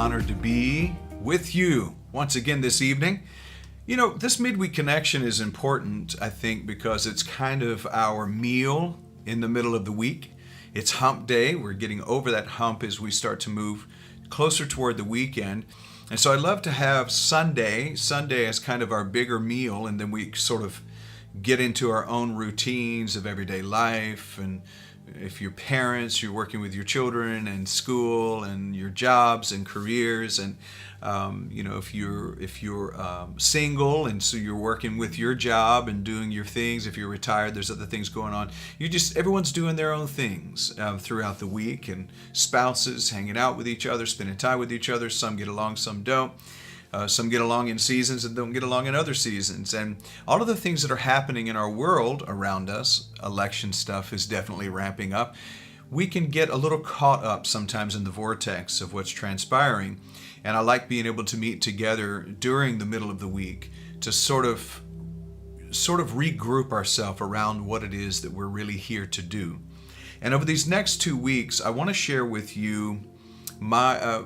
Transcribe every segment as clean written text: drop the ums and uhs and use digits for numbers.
honored to be with you once again this evening. You know, this midweek connection is important, I think, because it's kind of our meal in the middle of the week. It's hump day. We're getting over that hump as we start to move closer toward the weekend. And so I love to have Sunday as kind of our bigger meal, and then we sort of get into our own routines of everyday life. And if you're parents, you're working with your children and school and your jobs and careers, and if you're single and so you're working with your job and doing your things. If you're retired, there's other things going on. Everyone's doing their own things throughout the week, and spouses hanging out with each other, spending time with each other. Some get along, some don't. Some get along in seasons and don't get along in other seasons. And all of the things that are happening in our world around us, election stuff is definitely ramping up. We can get a little caught up sometimes in the vortex of what's transpiring. And I like being able to meet together during the middle of the week to sort of regroup ourselves around what it is that we're really here to do. And over these next 2 weeks, I want to share with you my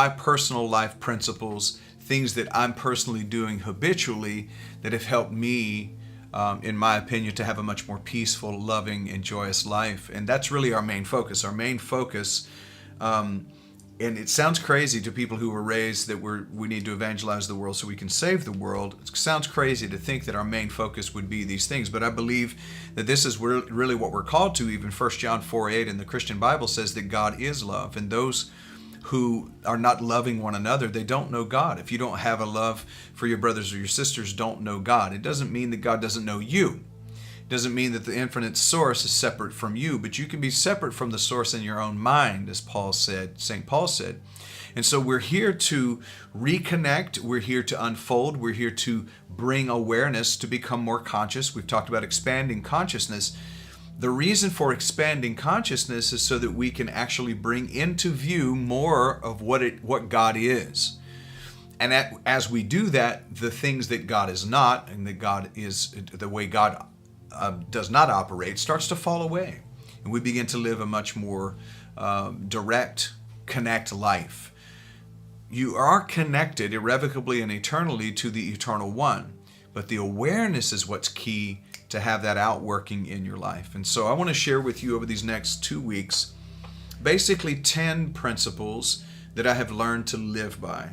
personal life principles, things that I'm personally doing habitually that have helped me, in my opinion, to have a much more peaceful, loving, and joyous life. And that's really our main focus. Our main focus, and it sounds crazy to people who were raised that we need to evangelize the world so we can save the world. It sounds crazy to think that our main focus would be these things, but I believe that this is really what we're called to. Even 1 John 4:8 in the Christian Bible says that God is love, and those who are not loving one another, they don't know God. If you don't have a love for your brothers or your sisters, don't know God. It doesn't mean that God doesn't know you. It doesn't mean that the infinite source is separate from you, but you can be separate from the source in your own mind, as St. Paul said. And so we're here to reconnect. We're here to unfold. We're here to bring awareness, to become more conscious. We've talked about expanding consciousness. The reason for expanding consciousness is so that we can actually bring into view more of what God is. And as we do that, the things that God is not, and that God is, the way God does not operate, starts to fall away. And we begin to live a much more direct, connect life. You are connected irrevocably and eternally to the Eternal One, but the awareness is what's key to have that outworking in your life. And so I want to share with you over these next 2 weeks basically 10 principles that I have learned to live by.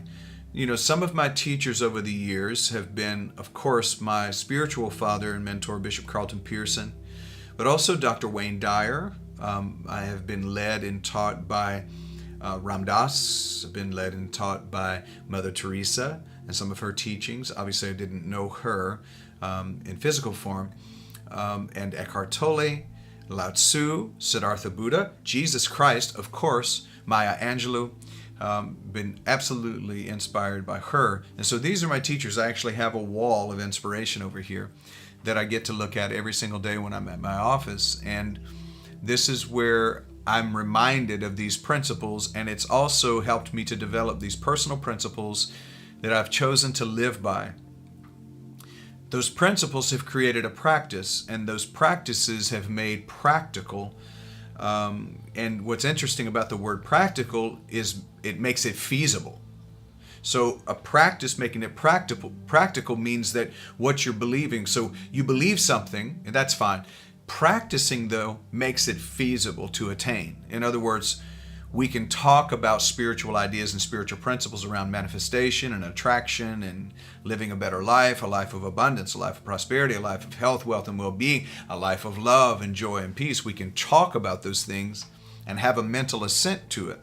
You know, some of my teachers over the years have been, of course, my spiritual father and mentor, Bishop Carlton Pearson, but also Dr. Wayne Dyer. I have been led and taught by Ram Dass. I've been led and taught by Mother Teresa and some of her teachings. Obviously, I didn't know her in physical form, and Eckhart Tolle, Lao Tzu, Siddhartha Buddha, Jesus Christ, of course, Maya Angelou. Been absolutely inspired by her. And so these are my teachers. I actually have a wall of inspiration over here that I get to look at every single day when I'm at my office. And this is where I'm reminded of these principles, and it's also helped me to develop these personal principles that I've chosen to live by. Those principles have created a practice, and those practices have made practical. And what's interesting about the word practical is it makes it feasible. So a practice making it practical means that what you're believing, so you believe something, and that's fine. Practicing, though, makes it feasible to attain. In other words, we can talk about spiritual ideas and spiritual principles around manifestation and attraction and living a better life, a life of abundance, a life of prosperity, a life of health, wealth, and well-being, a life of love and joy and peace. We can talk about those things and have a mental assent to it.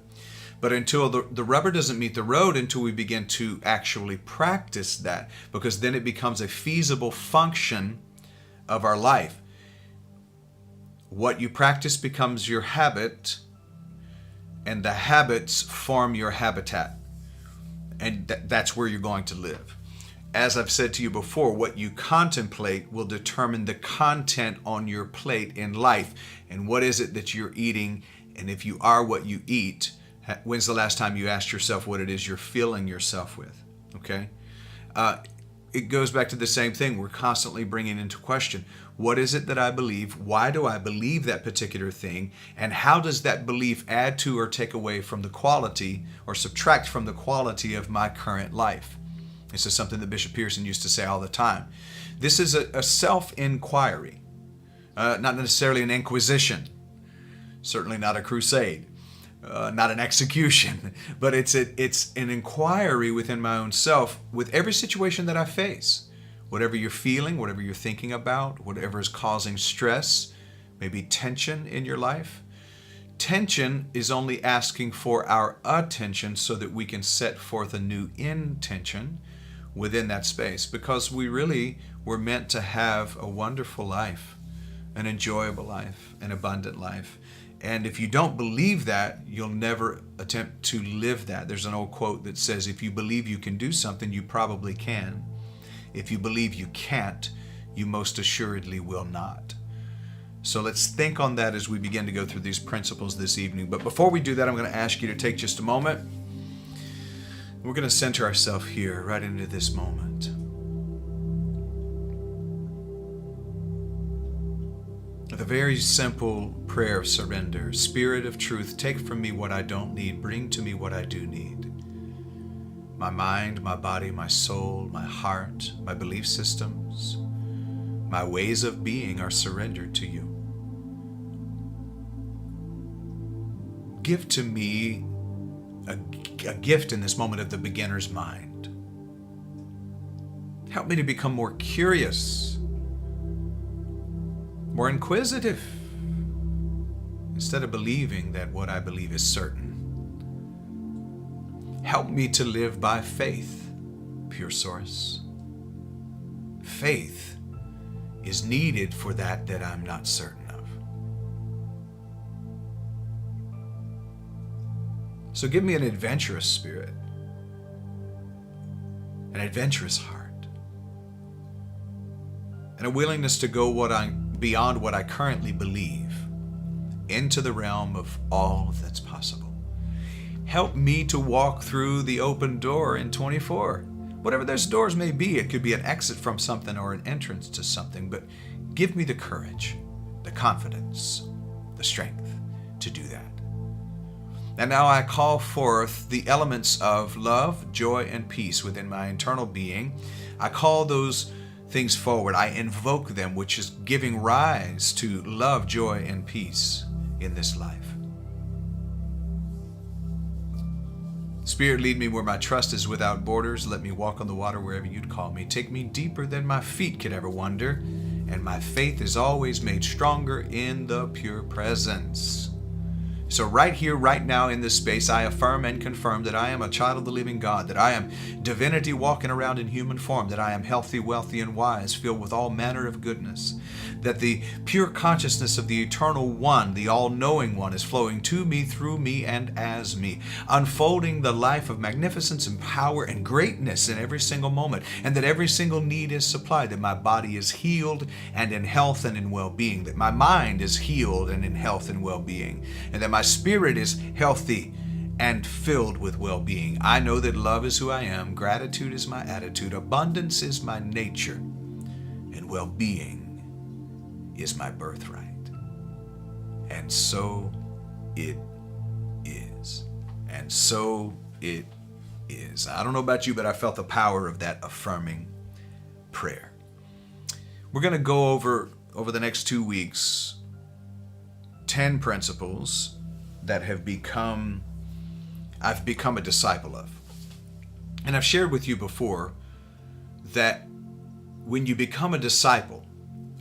But until the rubber doesn't meet the road, until we begin to actually practice that, because then it becomes a feasible function of our life. What you practice becomes your habit, and the habits form your habitat. And that's where you're going to live. As I've said to you before, what you contemplate will determine the content on your plate in life. And what is it that you're eating? And if you are what you eat, when's the last time you asked yourself what it is you're filling yourself with? Okay? it goes back to the same thing. We're constantly bringing into question, what is it that I believe? Why do I believe that particular thing? And how does that belief add to or take away from the quality or subtract from the quality of my current life? This is something that Bishop Pearson used to say all the time. This is a self-inquiry, not necessarily an inquisition, certainly not a crusade, not an execution, but it's an inquiry within my own self with every situation that I face. Whatever you're feeling, whatever you're thinking about, whatever is causing stress, maybe tension in your life. Tension is only asking for our attention so that we can set forth a new intention within that space, because we really were meant to have a wonderful life, an enjoyable life, an abundant life. And if you don't believe that, you'll never attempt to live that. There's an old quote that says, if you believe you can do something, you probably can. If you believe you can't, you most assuredly will not. So let's think on that as we begin to go through these principles this evening. But before we do that, I'm going to ask you to take just a moment. We're going to center ourselves here, right into this moment. With a very simple prayer of surrender. Spirit of truth, take from me what I don't need, bring to me what I do need. My mind, my body, my soul, my heart, my belief systems, my ways of being are surrendered to you. Give to me a gift in this moment of the beginner's mind. Help me to become more curious, more inquisitive, instead of believing that what I believe is certain. Help me to live by faith, pure source. Faith is needed for that I'm not certain of. So give me an adventurous spirit, an adventurous heart, and a willingness to go beyond what I currently believe into the realm of all that's possible. Help me to walk through the open door in 24. Whatever those doors may be, it could be an exit from something or an entrance to something, but give me the courage, the confidence, the strength to do that. And now I call forth the elements of love, joy, and peace within my internal being. I call those things forward. I invoke them, which is giving rise to love, joy, and peace in this life. Spirit, lead me where my trust is without borders. Let me walk on the water wherever you'd call me. Take me deeper than my feet could ever wander, and my faith is always made stronger in the pure presence. So right here, right now in this space, I affirm and confirm that I am a child of the living God, that I am divinity walking around in human form, that I am healthy, wealthy, and wise, filled with all manner of goodness, that the pure consciousness of the eternal one, the all-knowing one, is flowing to me, through me, and as me, unfolding the life of magnificence and power and greatness in every single moment, and that every single need is supplied, that my body is healed and in health and in well-being, that my mind is healed and in health and well-being, and that my spirit is healthy and filled with well-being. I know that love is who I am, gratitude is my attitude, abundance is my nature, and well-being is my birthright. And so it is. And so it is. I don't know about you, but I felt the power of that affirming prayer. We're going to go over the next 2 weeks 10 principles that I've become a disciple of. And I've shared with you before that when you become a disciple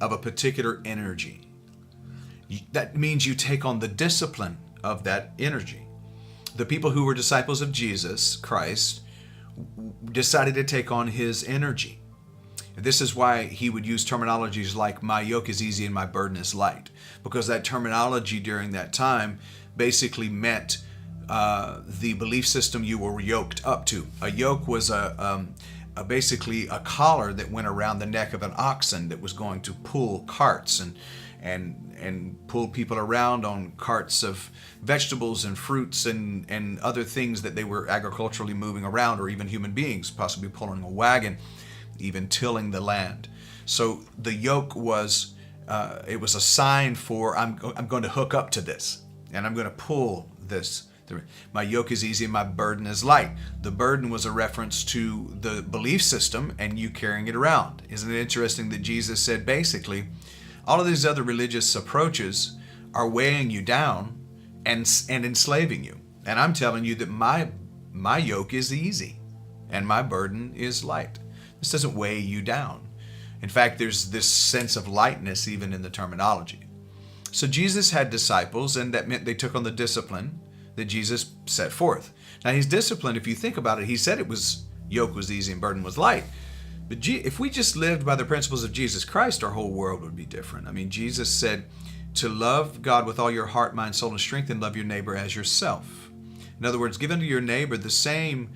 of a particular energy, that means you take on the discipline of that energy. The people who were disciples of Jesus Christ decided to take on his energy. This is why he would use terminologies like my yoke is easy and my burden is light, because that terminology during that time basically meant the belief system you were yoked up to. A yoke was basically a collar that went around the neck of an oxen that was going to pull carts and pull people around on carts of vegetables and fruits and other things that they were agriculturally moving around, or even human beings possibly pulling a wagon. even tilling the land. So the yoke was, it was a sign for, I'm going to hook up to this, and I'm going to pull this. My yoke is easy and my burden is light. The burden was a reference to the belief system and you carrying it around. Isn't it interesting that Jesus said basically, all of these other religious approaches are weighing you down and enslaving you. And I'm telling you that my yoke is easy and my burden is light. This doesn't weigh you down. In fact, there's this sense of lightness even in the terminology. So Jesus had disciples, and that meant they took on the discipline that Jesus set forth. Now, his discipline, if you think about it, he said yoke was easy and burden was light. But if we just lived by the principles of Jesus Christ, our whole world would be different. I mean, Jesus said to love God with all your heart, mind, soul, and strength, and love your neighbor as yourself. In other words, give unto your neighbor the same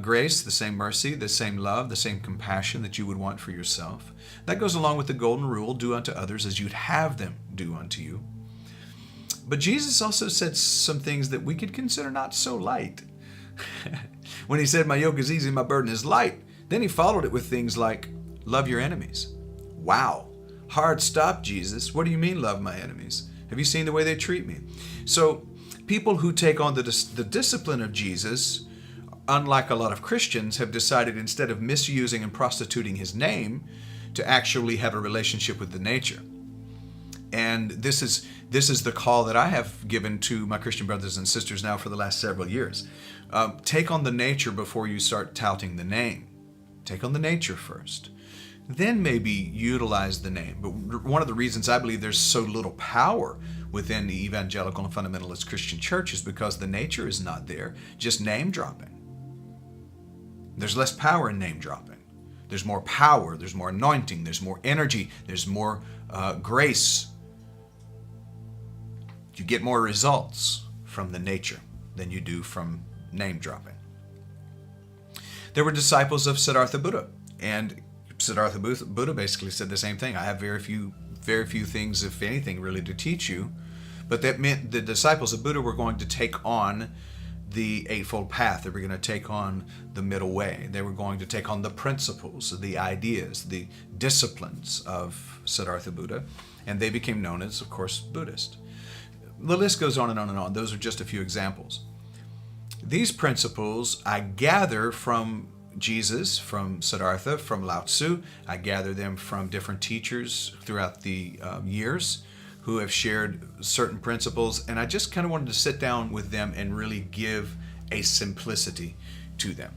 grace, the same mercy, the same love, the same compassion that you would want for yourself. That goes along with the golden rule, do unto others as you'd have them do unto you. But Jesus also said some things that we could consider not so light. When he said, my yoke is easy, my burden is light, then he followed it with things like, love your enemies. Wow. Hard stop, Jesus. What do you mean, love my enemies? Have you seen the way they treat me? So people who take on the discipline of Jesus, unlike a lot of Christians, have decided instead of misusing and prostituting his name, to actually have a relationship with the nature. And this is the call that I have given to my Christian brothers and sisters now for the last several years. Take on the nature before you start touting the name. Take on the nature first. Then maybe utilize the name. But one of the reasons I believe there's so little power within the evangelical and fundamentalist Christian church is because the nature is not there, just name dropping. There's less power in name dropping. There's more power, there's more anointing, there's more energy, there's more grace. You get more results from the nature than you do from name dropping. There were disciples of Siddhartha Buddha, and Siddhartha Buddha basically said the same thing. I have very few things, if anything, really to teach you. But that meant the disciples of Buddha were going to take on the Eightfold Path. They were going to take on the middle way. They were going to take on the principles, the ideas, the disciplines of Siddhartha Buddha, and they became known as, of course, Buddhist. The list goes on and on and on. Those are just a few examples. These principles I gather from Jesus, from Siddhartha, from Lao Tzu. I gather them from different teachers throughout the years who have shared certain principles, and I just kind of wanted to sit down with them and really give a simplicity to them.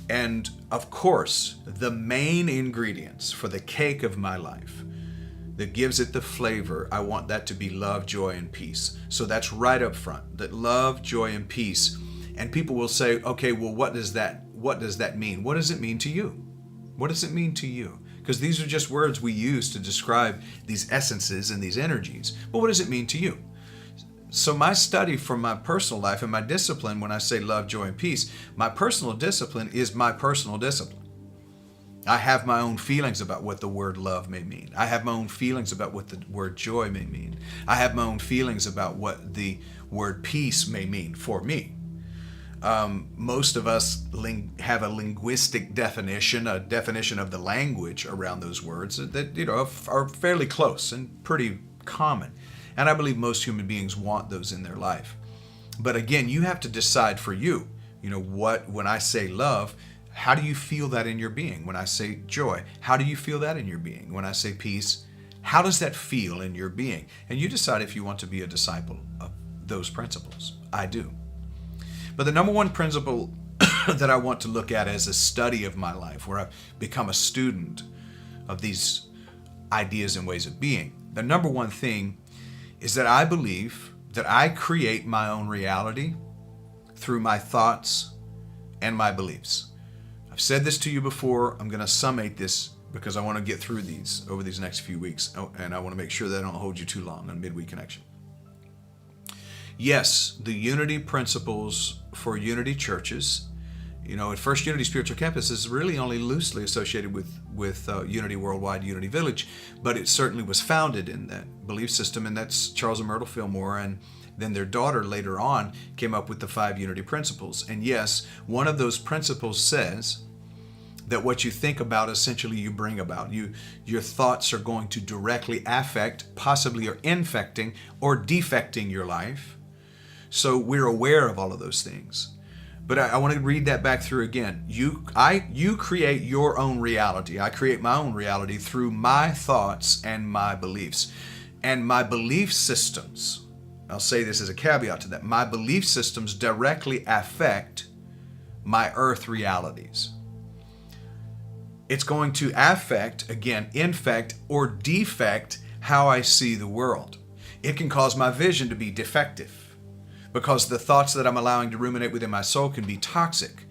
And of course, the main ingredients for the cake of my life that gives it the flavor, I want that to be love, joy, and peace. So that's right up front, that love, joy, and peace. And people will say, okay, well, what does that mean? What does it mean to you? What does it mean to you? Because these are just words we use to describe these essences and these energies. But what does it mean to you? So my study for my personal life and my discipline, when I say love, joy, and peace, my personal discipline is my personal discipline. I have my own feelings about what the word love may mean. I have my own feelings about what the word joy may mean. I have my own feelings about what the word peace may mean for me. Most of us have a linguistic definition, a definition of the language around those words that are fairly close and pretty common. And I believe most human beings want those in their life. But again, you have to decide for you, when I say love, how do you feel that in your being? When I say joy, how do you feel that in your being? When I say peace, how does that feel in your being? And you decide if you want to be a disciple of those principles. I do. But the number one principle that I want to look at as a study of my life, where I've become a student of these ideas and ways of being, the number one thing is that I believe that I create my own reality through my thoughts and my beliefs. I've said this to you before. I'm going to summate this because I want to get through these over these next few weeks, and I want to make sure that I don't hold you too long on Midweek Connection. Yes, the unity principles for unity churches, at First Unity Spiritual Campus is really only loosely associated with Unity Worldwide, Unity Village, but it certainly was founded in that belief system, and that's Charles and Myrtle Fillmore, and then their daughter later on came up with the 5 unity principles. And yes, one of those principles says that what you think about, essentially you bring about. Your thoughts are going to directly affect, possibly are infecting or defecting your life. So we're aware of all of those things. But I want to read that back through again. You create your own reality. I create my own reality through my thoughts and my beliefs. And my belief systems, I'll say this as a caveat to that, my belief systems directly affect my earth realities. It's going to affect, again, infect or defect how I see the world. It can cause my vision to be defective because the thoughts that I'm allowing to ruminate within my soul can be toxic.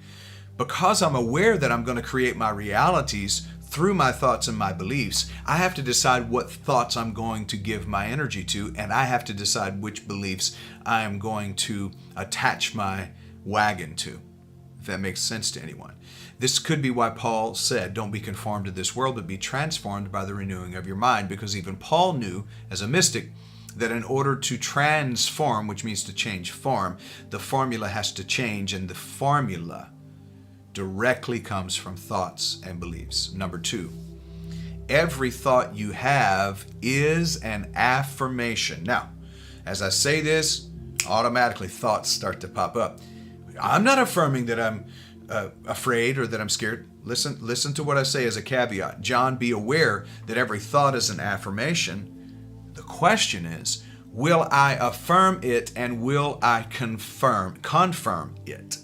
Because I'm aware that I'm going to create my realities through my thoughts and my beliefs, I have to decide what thoughts I'm going to give my energy to, and I have to decide which beliefs I am going to attach my wagon to, if that makes sense to anyone. This could be why Paul said, don't be conformed to this world, but be transformed by the renewing of your mind, because even Paul knew, as a mystic, that in order to transform, which means to change form, the formula has to change, and the formula directly comes from thoughts and beliefs. Number 2, every thought you have is an affirmation. Now, as I say this, automatically thoughts start to pop up. I'm not affirming that I'm afraid or that I'm scared. Listen to what I say as a caveat. John, be aware that every thought is an affirmation. The question is, will I affirm it and will I confirm it?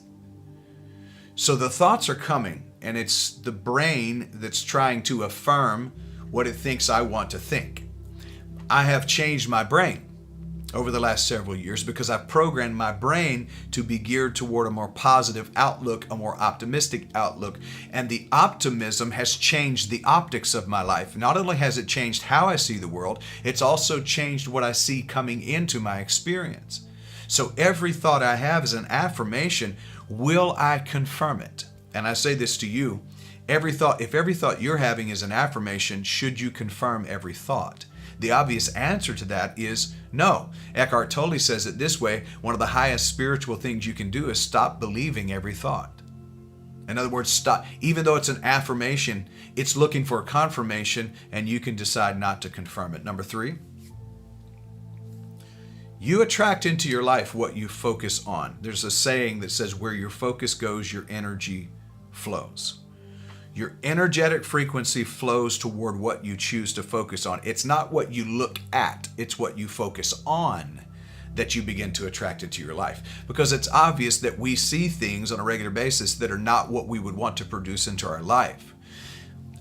So the thoughts are coming, and it's the brain that's trying to affirm what it thinks I want to think. I have changed my brain over the last several years because I've programmed my brain to be geared toward a more positive outlook, a more optimistic outlook, and the optimism has changed the optics of my life. Not only has it changed how I see the world, it's also changed what I see coming into my experience. So every thought I have is an affirmation. Will I confirm it? And I say this to you, if every thought you're having is an affirmation, should you confirm every thought? The obvious answer to that is no. Eckhart Tolle says it this way: one of the highest spiritual things you can do is stop believing every thought. In other words, stop. Even though it's an affirmation, it's looking for a confirmation, and you can decide not to confirm it. Number 3, you attract into your life what you focus on. There's a saying that says, where your focus goes, your energy flows. Your energetic frequency flows toward what you choose to focus on. It's not what you look at, it's what you focus on that you begin to attract into your life. Because it's obvious that we see things on a regular basis that are not what we would want to produce into our life.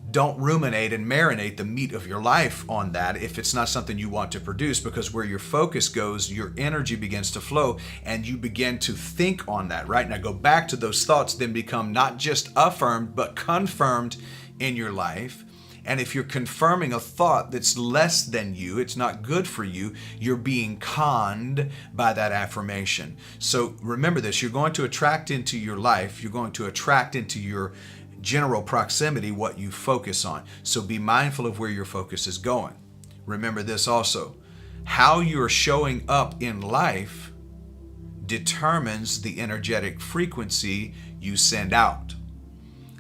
Don't ruminate and marinate the meat of your life on that if it's not something you want to produce, because where your focus goes, your energy begins to flow and you begin to think on that, right? Now go back to those thoughts, then become not just affirmed, but confirmed in your life. And if you're confirming a thought that's less than you, it's not good for you, you're being conned by that affirmation. So remember this, you're going to attract into your life, you're going to attract into your general proximity what you focus on. So be mindful of where your focus is going. Remember this also, how you're showing up in life determines the energetic frequency you send out.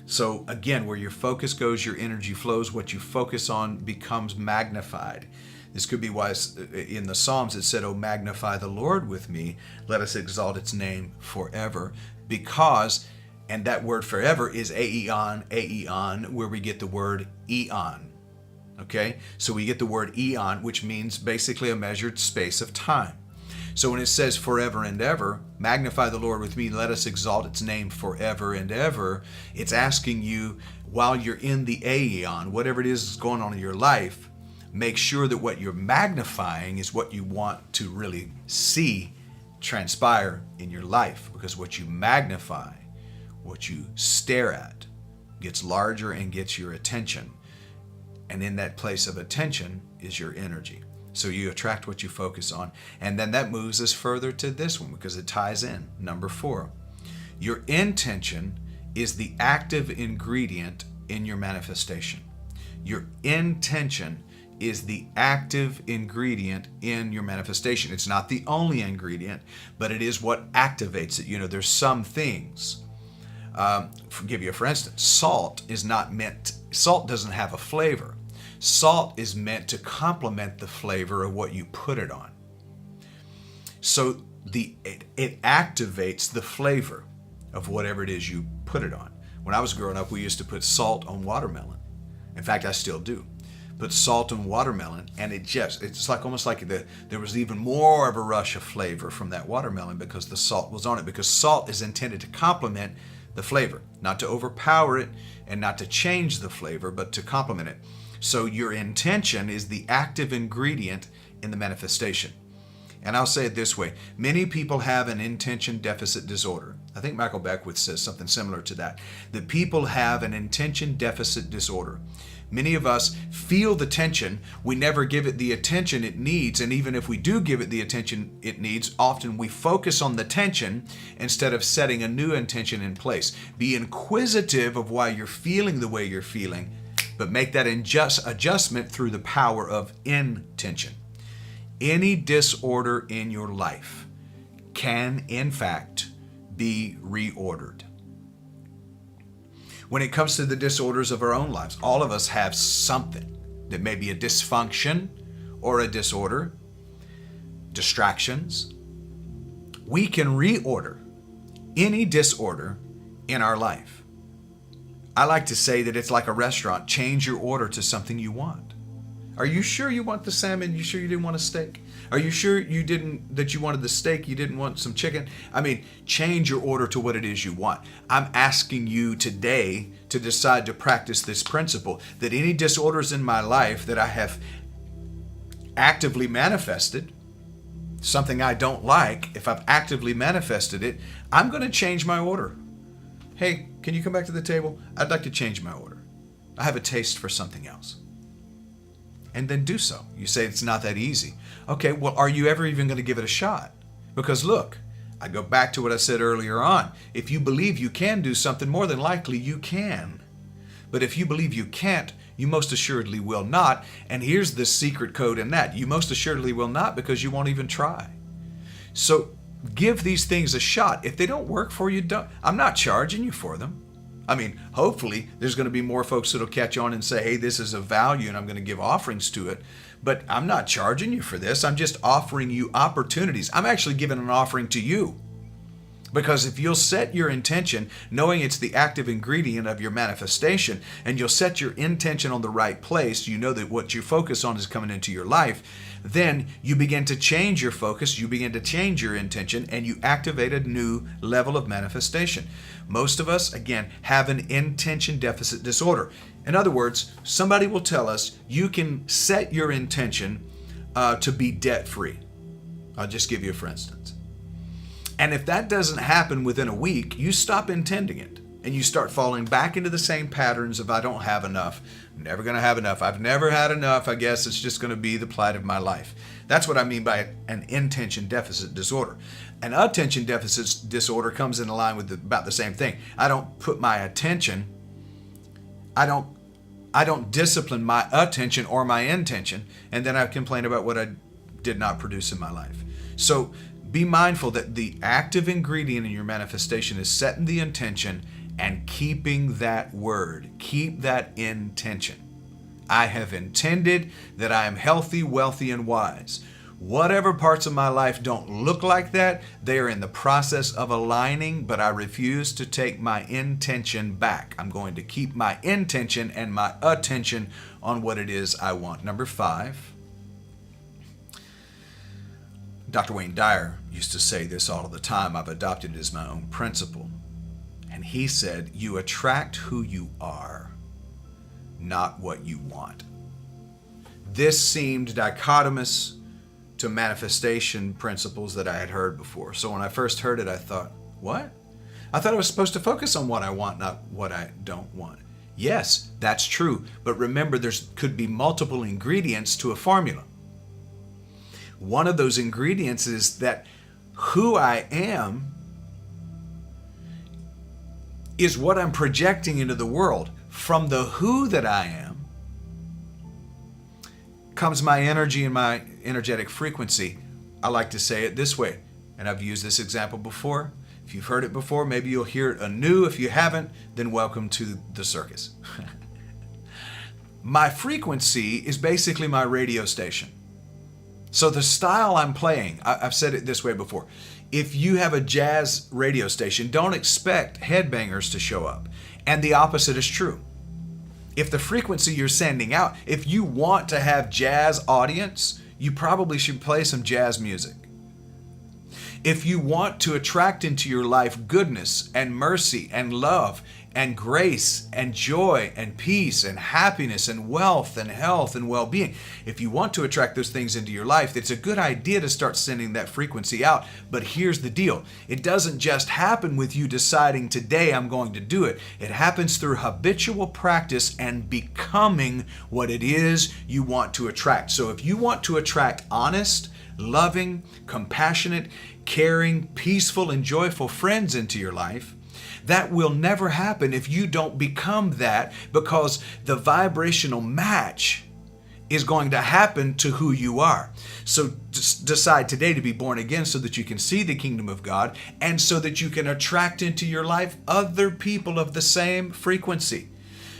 So again, where your focus goes, your energy flows. What you focus on becomes magnified. This could be why in the Psalms it said, "Oh, magnify the Lord with me. Let us exalt its name forever." Because, and that word forever is aeon, where we get the word eon. Okay? So we get the word eon, which means basically a measured space of time. So when it says forever and ever, magnify the Lord with me, let us exalt its name forever and ever, it's asking you, while you're in the aeon, whatever it is going on in your life, make sure that what you're magnifying is what you want to really see transpire in your life. Because what you magnify, what you stare at, gets larger and gets your attention. And in that place of attention is your energy. So you attract what you focus on. And then that moves us further to this one because it ties in. Number 4, your intention is the active ingredient in your manifestation. Your intention is the active ingredient in your manifestation. It's not the only ingredient, but it is what activates it. You know, there's some things Give you for instance, salt doesn't have a flavor. Salt is meant to complement the flavor of what you put it on. So it activates the flavor of whatever it is you put it on. When I was growing up, we used to put salt on watermelon. In fact, I still do. Put salt on watermelon, and it's like almost like there was even more of a rush of flavor from that watermelon because the salt was on it. Because salt is intended to complement the flavor, not to overpower it and not to change the flavor, but to complement it. So your intention is the active ingredient in the manifestation. And I'll say it this way. Many people have an intention deficit disorder. I think Michael Beckwith says something similar to that. That people have an intention deficit disorder. Many of us feel the tension. We never give it the attention it needs. And even if we do give it the attention it needs, often we focus on the tension instead of setting a new intention in place. Be inquisitive of why you're feeling the way you're feeling, but make that adjustment through the power of intention. Any disorder in your life can, in fact, be reordered. When it comes to the disorders of our own lives, all of us have something that may be a dysfunction or a disorder, distractions. We can reorder any disorder in our life. I like to say that it's like a restaurant. Change your order to something you want. Are you sure you want the salmon? You sure you didn't want a steak? Are you sure that you wanted the steak, you didn't want some chicken? I mean, change your order to what it is you want. I'm asking you today to decide to practice this principle, that any disorders in my life that I have actively manifested, something I don't like, if I've actively manifested it, I'm going to change my order. Hey, can you come back to the table? I'd like to change my order. I have a taste for something else. And then do so. You say it's not that easy. Okay, well, are you ever even going to give it a shot? Because look, I go back to what I said earlier on. If you believe you can do something, more than likely you can. But if you believe you can't, you most assuredly will not. And here's the secret code in that. You most assuredly will not because you won't even try. So give these things a shot. If they don't work for you, don't. I'm not charging you for them. I mean, hopefully there's going to be more folks that'll catch on and say, hey, this is of value and I'm going to give offerings to it. But I'm not charging you for this. I'm just offering you opportunities. I'm actually giving an offering to you. Because if you'll set your intention, knowing it's the active ingredient of your manifestation, and you'll set your intention on the right place, you know that what you focus on is coming into your life, then you begin to change your focus, you begin to change your intention, and you activate a new level of manifestation. Most of us, again, have an intention deficit disorder. In other words, somebody will tell us you can set your intention to be debt-free. I'll just give you a for instance. And if that doesn't happen within a week, you stop intending it and you start falling back into the same patterns of I don't have enough. I'm never going to have enough. I've never had enough. I guess it's just going to be the plight of my life. That's what I mean by an intention deficit disorder. An attention deficit disorder comes into line with about the same thing. I don't put my attention, I don't discipline my attention or my intention, and then I complain about what I did not produce in my life. So be mindful that the active ingredient in your manifestation is setting the intention and keeping that word. Keep that intention. I have intended that I am healthy, wealthy, and wise. Whatever parts of my life don't look like that, they are in the process of aligning, but I refuse to take my intention back. I'm going to keep my intention and my attention on what it is I want. Number 5. Dr. Wayne Dyer used to say this all of the time. I've adopted it as my own principle. And he said, you attract who you are, not what you want. This seemed dichotomous to manifestation principles that I had heard before. So when I first heard it, I thought, what? I thought I was supposed to focus on what I want, not what I don't want. Yes, that's true. But remember, there could be multiple ingredients to a formula. One of those ingredients is that who I am is what I'm projecting into the world. From the who that I am comes my energy and my energetic frequency. I like to say it this way, and I've used this example before. If If you've heard it before, maybe you'll hear it anew. If you haven't, then welcome to the circus. My frequency is basically my radio station. So the style I'm playing, I've said it this way before. If you have a jazz radio station, don't expect headbangers to show up. And the opposite is true. If the frequency you're sending out, if you want to have jazz audience, you probably should play some jazz music. If you want to attract into your life goodness and mercy and love and grace and joy and peace and happiness and wealth and health and well-being, if you want to attract those things into your life, it's a good idea to start sending that frequency out. But here's the deal. It doesn't just happen with you deciding today I'm going to do it. It happens through habitual practice and becoming what it is you want to attract. So if you want to attract honest, loving, compassionate, caring, peaceful, and joyful friends into your life, that will never happen if you don't become that, because the vibrational match is going to happen to who you are. So decide today to be born again so that you can see the kingdom of God and so that you can attract into your life other people of the same frequency.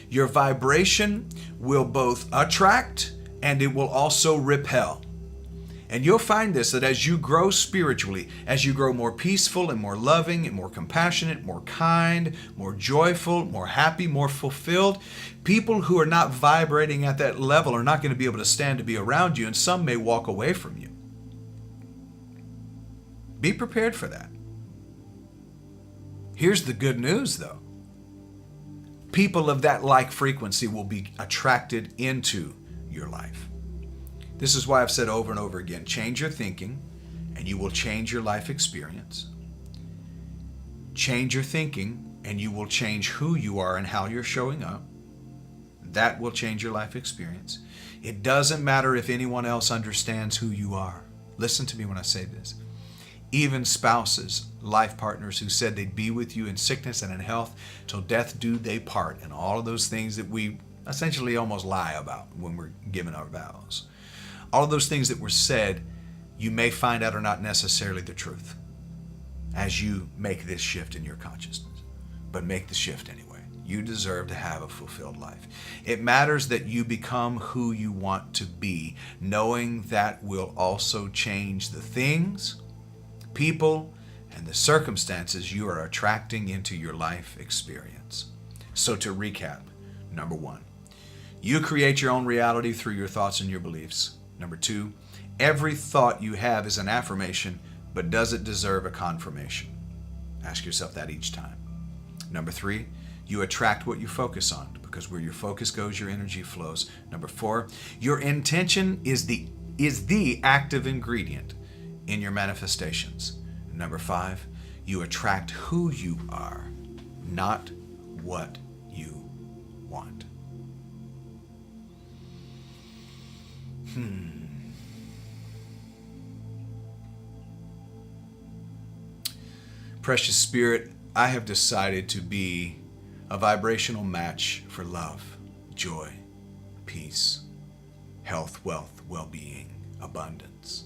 Your vibration will both attract and it will also repel. And you'll find this, that as you grow spiritually, as you grow more peaceful and more loving and more compassionate, more kind, more joyful, more happy, more fulfilled, people who are not vibrating at that level are not going to be able to stand to be around you, and some may walk away from you. Be prepared for that. Here's the good news, though. People of that like frequency will be attracted into your life. This is why I've said over and over again, change your thinking and you will change your life experience. Change your thinking and you will change who you are and how you're showing up. That will change your life experience. It doesn't matter if anyone else understands who you are. Listen to me when I say this. Even spouses, life partners who said they'd be with you in sickness and in health till death do they part, and all of those things that we essentially almost lie about when we're giving our vows. All of those things that were said, you may find out are not necessarily the truth as you make this shift in your consciousness. But make the shift anyway. You deserve to have a fulfilled life. It matters that you become who you want to be, knowing that will also change the things, people, and the circumstances you are attracting into your life experience. So to recap, number 1, you create your own reality through your thoughts and your beliefs. Number 2, every thought you have is an affirmation, but does it deserve a confirmation? Ask yourself that each time. Number 3, you attract what you focus on, because where your focus goes, your energy flows. Number 4, your intention is the active ingredient in your manifestations. Number 5, you attract who you are, not what you want. Precious Spirit, I have decided to be a vibrational match for love, joy, peace, health, wealth, well-being, abundance,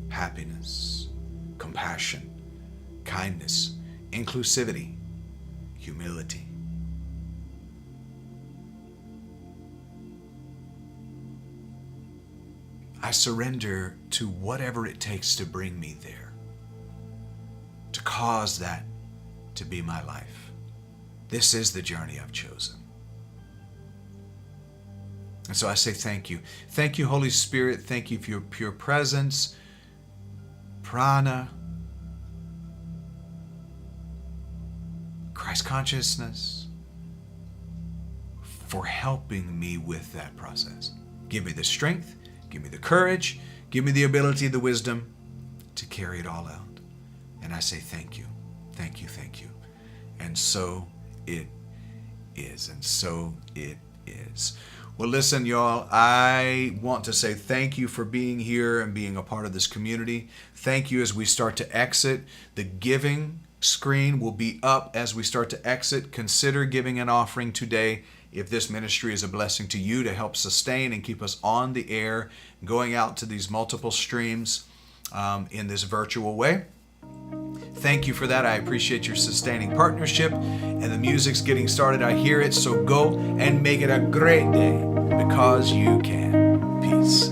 happiness, compassion, kindness, inclusivity, humility. I surrender to whatever it takes to bring me there, to cause that to be my life. This is the journey I've chosen. And so I say thank you. Thank you, Holy Spirit. Thank you for your pure presence, prana, Christ consciousness, for helping me with that process. Give me the strength, give me the courage, give me the ability, the wisdom to carry it all out. And I say thank you, thank you, thank you. And so it is, and so it is. Well, listen, y'all, I want to say thank you for being here and being a part of this community. Thank you as we start to exit. The giving screen will be up as we start to exit. Consider giving an offering today if this ministry is a blessing to you, to help sustain and keep us on the air, going out to these multiple streams in this virtual way. Thank you for that. I appreciate your sustaining partnership, and the music's getting started. I hear it, so go and make it a great day because you can. Peace.